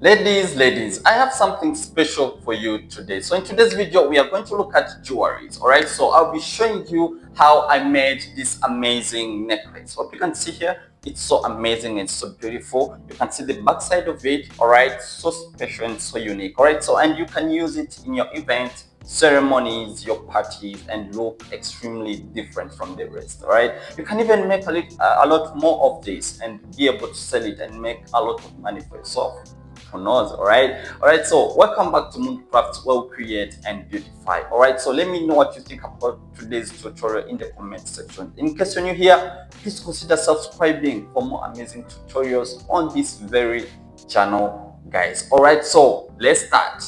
Ladies, I have something special for you today. So in today's video, we are going to look at jewelries. All right, so I'll be showing you how I made this amazing necklace. What you can see here, it's so amazing and so beautiful. You can see the back side of it. All right, so special and so unique. All right, so and you can use it in your event, ceremonies, your parties, and look extremely different from the rest. All right, you can even make a lot more of this and be able to sell it and make a lot of money for yourself. Who knows? All right, so welcome back to Moon Crafts, where we create and beautify. All right, so let me know what you think about today's tutorial in the comment section. In case you're new here, please consider subscribing for more amazing tutorials on this very channel, guys. All right, so let's start.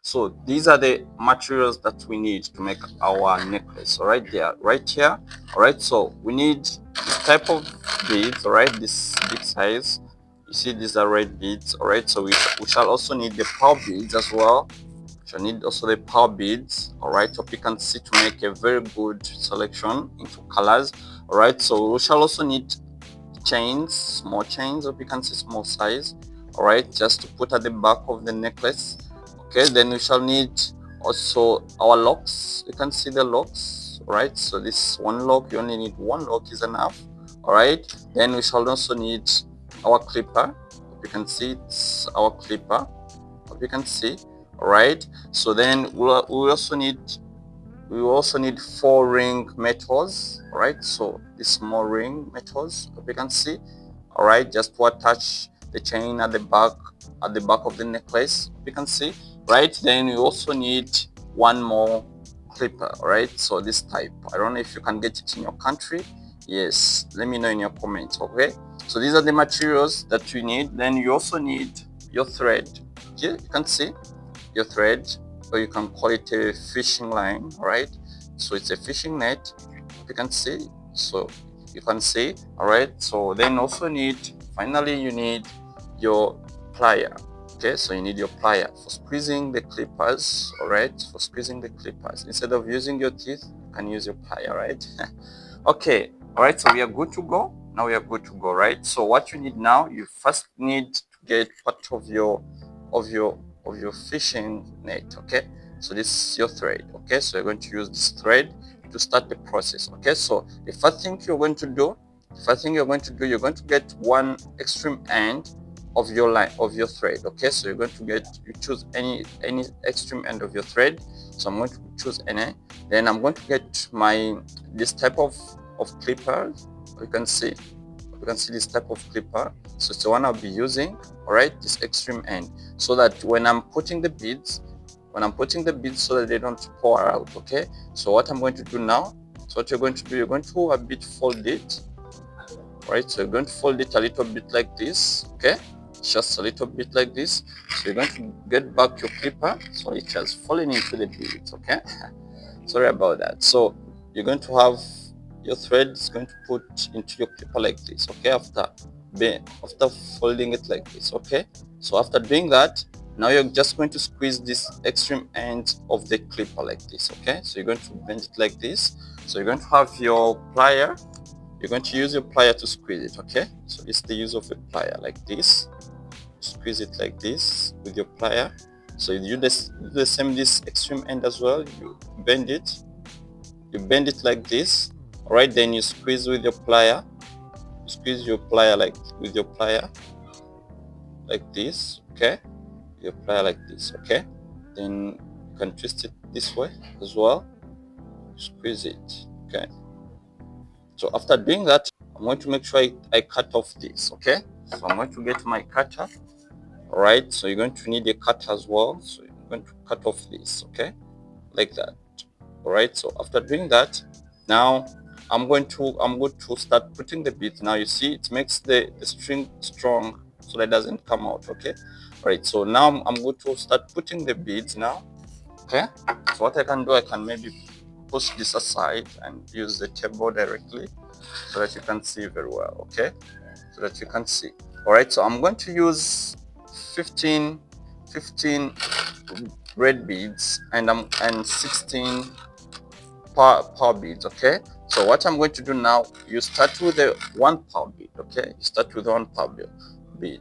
So these are the materials that we need to make our necklace. All right, they are right here. All right, so we need this type of beads. All right, this big size. You see, these are red beads. All right, so we shall also need the pearl beads as well. We shall need also the pearl beads. All right, so you can see to make a very good selection into colors. All right, so we shall also need chains, small chains, or you can see small size. All right, just to put at the back of the necklace. Okay, then we shall need also our locks. You can see the locks. All right, so this one lock, you only need one lock is enough. All right, then we shall also need our clipper. You can see it's our clipper. You can see. All right, so then we also need 4 ring metals. All right, so these small ring metals, you can see. All right, just to attach the chain at the back of the necklace, you can see. Right, then you also need one more clipper. All right, so this type, I don't know if you can get it in your country. Yes, let me know in your comments. Okay, so these are the materials that you need. Then you also need your thread. Yeah, you can see your thread, or you can call it a fishing line. All right, so it's a fishing net, you can see. So you can see. All right, so then also finally you need your plier. Okay, so you need your plier for squeezing the clippers. All right, for squeezing the clippers, instead of using your teeth, you can use your plier, right? Okay, all right, so we are good to go. Now we are good to go, right? So what you need now, you first need to get part of your fishing net. Okay, so this is your thread. Okay, so you're going to use this thread to start the process. Okay, so the first thing you're going to do, you're going to get one extreme end of your line of your thread. Okay, so you choose any extreme end of your thread. So I'm going to choose any. Then I'm going to get this type of clipper. You can see this type of clipper. So it's the one I'll be using. All right, this extreme end, so that when I'm putting the beads, so that they don't pour out. Okay, so what I'm going to do now, so what you're going to do, you're going to a bit fold it. Right, so you're going to fold it a little bit like this. Okay, just a little bit like this. So you're going to get back your clipper, so it has fallen into the beads. Okay, sorry about that. So you're going to have your thread is going to put into your clipper like this. Okay, after folding it like this. Okay, so after doing that, now you're just going to squeeze this extreme end of the clipper like this. Okay, so you're going to bend it like this. So you're going to have your plier. You're going to use your plier to squeeze it. Okay, so it's the use of a plier like this. Squeeze it like this with your plier. So you do the same this extreme end as well. You bend it like this. All right, then you squeeze with your plier. You squeeze your plier with your plier like this. Okay, your plier like this. Okay, then you can twist it this way as well. Squeeze it. Okay, so after doing that, I'm going to make sure I cut off this. Okay, so I'm going to get my cutter. All right, so you're going to need a cutter as well. So you're going to cut off this. Okay, like that. All right, so after doing that, now I'm going to start putting the beads. Now you see it makes the string strong, so that it doesn't come out. Okay, all right, so now I'm going to start putting the beads now. Okay, so what I can do, I can maybe push this aside and use the table directly, so that you can see very well. Okay, so that you can see. All right, so I'm going to use 15 red beads and 16 pearl beads. Okay, So what I'm going to do now, you start with a 1 pound bead, okay? You start with 1 pound bead.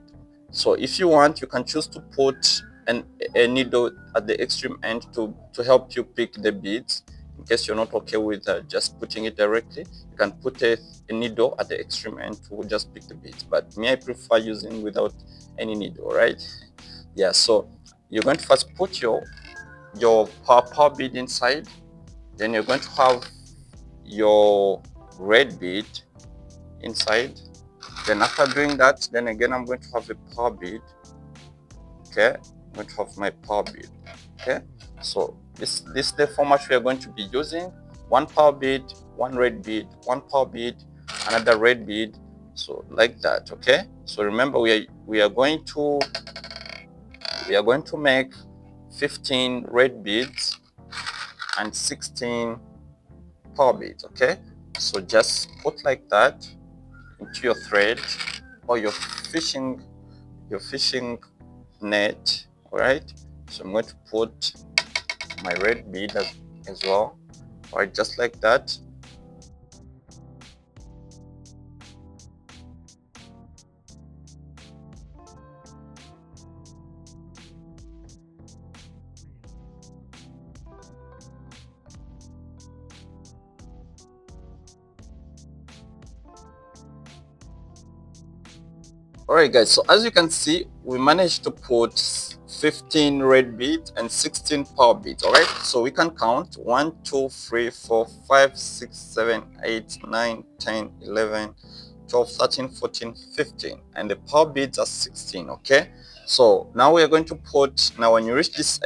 So if you want, you can choose to put a needle at the extreme end to help you pick the beads. In case you're not okay with just putting it directly, you can put a needle at the extreme end to just pick the beads. But me, I prefer using without any needle, right? Yeah, so you're going to first put your power bead inside. Then you're going to have your red bead inside. Then after doing that, then again I'm going to have a power bead. Okay, I'm going to have my power bead. Okay, so this is the format we are going to be using: 1 power bead, 1 red bead, 1 power bead, another red bead. So like that. Okay, so remember we are going to make 15 red beads and 16 power beads. Okay, so just put like that into your thread or your fishing net. All right, so I'm going to put my red bead as well. All right, just like that. All right, guys, so as you can see, we managed to put 15 red beads and 16 power beads. All right, so we can count 1 2 3 4 5 6 7 8 9 10 11 12 13 14 15, and the power beads are 16. Okay, so now we are going to put, now when you reach this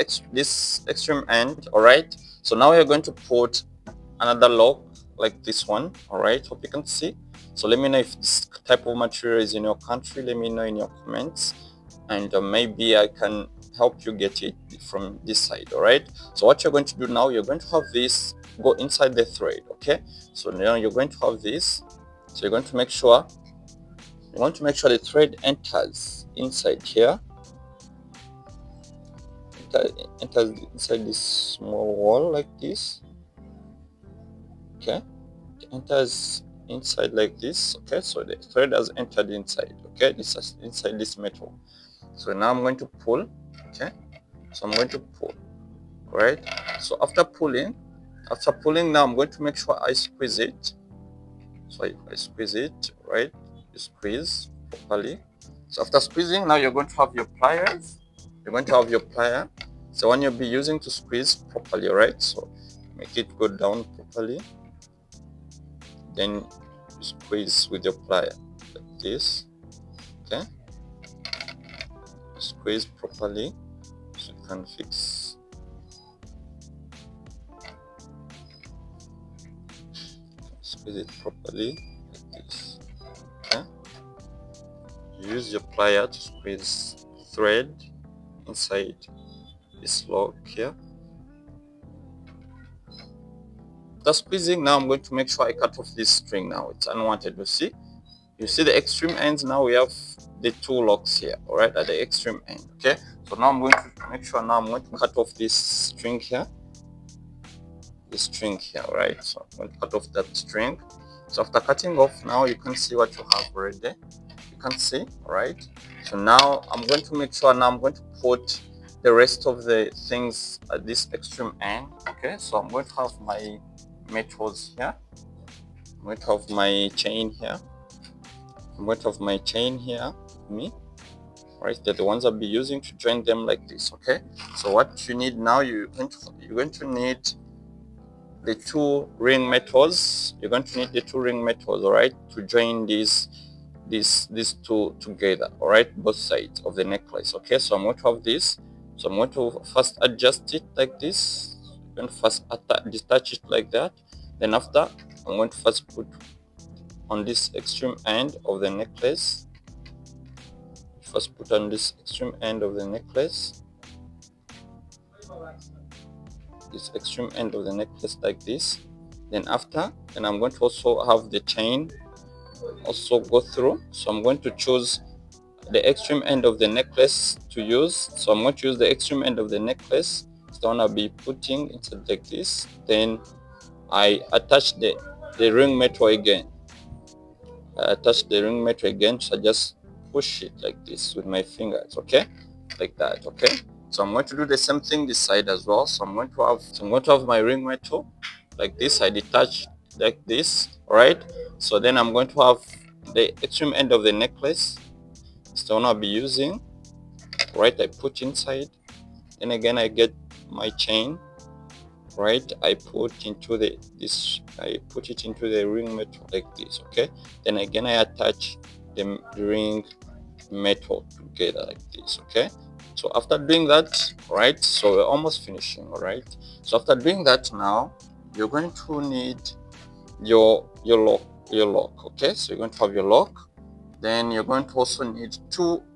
extreme end, all right, so now we are going to put another lock like this one. All right, hope you can see. So let me know if this type of material is in your country. Let me know in your comments, and maybe I can help you get it from this side. All right, so what you're going to do now, you're going to have this go inside the thread. Okay, so now you're going to have this, so you're going to make sure the thread enters inside here, enters inside this small wall like this. Okay, it enters inside like this. Okay, so the thread has entered inside. Okay, this is inside this metal. So now I'm going to pull. Okay, so I'm going to pull. Right, so after pulling, now I'm going to make sure I squeeze it. So I squeeze it. Right, you squeeze properly. So after squeezing, now you're going to have your pliers. So one you'll be using to squeeze properly. Right, so make it go down properly. Then you squeeze with your plier like this. Okay, squeeze properly so you can fix. Squeeze it properly like this. Okay, use your plier to squeeze thread inside this lock here. After squeezing, now I'm going to make sure I cut off this string. Now it's unwanted. You see the extreme ends. Now we have the 2 locks here, all right, at the extreme end. Okay, so now I'm going to make sure, now I'm going to cut off this string here, all right, so I'm going to cut off that string. So after cutting off, now you can see what you have already there. You can see, all right. So now I'm going to make sure, now I'm going to put the rest of the things at this extreme end. Okay, so I'm going to have my metals here. I'm going to have my chain here. Me, right? They're the ones I'll be using to join them like this. Okay, so what you need now, you're going to need the 2 ring metals. You're going to need the 2 ring metals, all right, to join these 2 together, all right, both sides of the necklace. Okay, so I'm going to have this. So I'm going to first adjust it like this. I'm going to first detach it like that. Then after, I'm going to first put on this extreme end of the necklace. This extreme end of the necklace like this. Then after, then I'm going to also have the chain also go through. So I'm going to choose the extreme end of the necklace to use. So I'm going to use the extreme end of the necklace. It's the one I'll be putting inside like this. Then I attach the the ring metal again. I attach the ring metal again, so I just push it like this with my fingers, okay, like that, okay. So I'm going to do the same thing this side as well. So I'm going to have my ring metal like this. I detach like this, all right. So then I'm going to have the extreme end of the necklace. It's the one I'll be using, right? I put inside, and again I get my chain, right? I put it into the ring metal like this, okay. Then again I attach the ring metal together like this, okay. So after doing that, right, so we're almost finishing, all right. So after doing that, now you're going to need your lock, okay. So you're going to have your lock. Then you're going to also need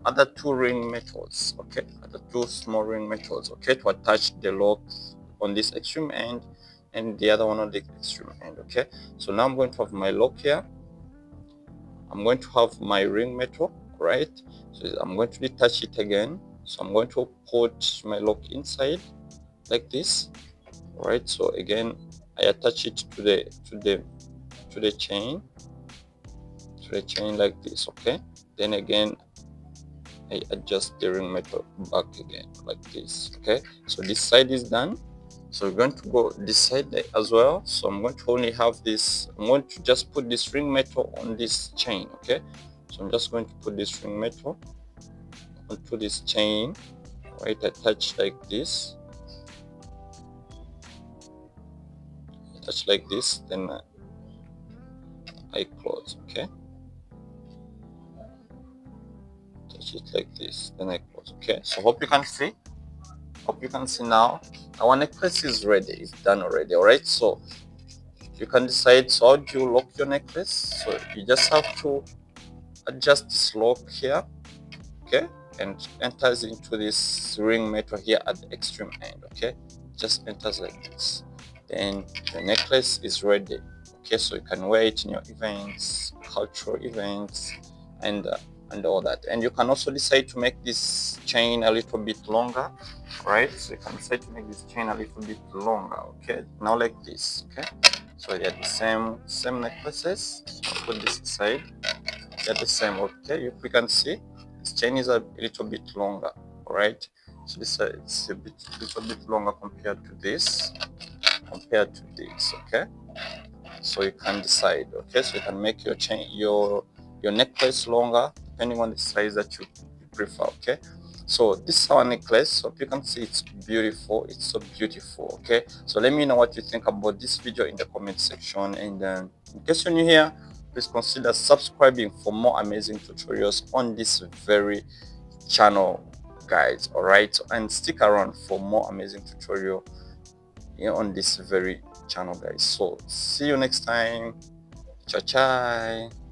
other two ring metals, okay, other two small ring metals, okay, to attach the lock on this extreme end and the other one on the extreme end, okay. So now I'm going to have my lock here. I'm going to have my ring metal, right? So I'm going to detach it again. So I'm going to put my lock inside like this, right? So again, I attach it to the chain, like this, okay. Then again, I adjust the ring metal back again like this, okay. So this side is done. So we're going to go this side as well. So I'm going to only have this, I'm going to just put this ring metal on this chain, okay. So I'm just going to put this ring metal onto this chain, right? Attach like this, then I close, okay. Touch it like this, then I close, okay. So hope you can see. Now our necklace is ready, it's done already, all right. So you can decide, so how do you lock your necklace? So you just have to adjust this lock here, okay, and enters into this ring metal here at the extreme end, okay. Just enters like this, then the necklace is ready, okay. So you can wear it in your events, cultural events, and all that. And you can also decide to make this chain a little bit longer, right? So you can decide to make this chain a little bit longer, okay. Now like this, okay. So they're the same necklaces. I'll put this aside. They're the same, okay. If we can see, this chain is a little bit longer, all right. So this it's a little bit longer compared to this, okay. So you can decide, okay. So you can make your chain, your necklace longer depending on the size that you prefer, okay. So this is our necklace. So you can see it's beautiful, it's so beautiful, okay. So let me know what you think about this video in the comment section, and in case you're new here, please consider subscribing for more amazing tutorials on this very channel, guys, all right. And stick around for more amazing tutorial on this very channel, guys. So see you next time. Ciao ciao.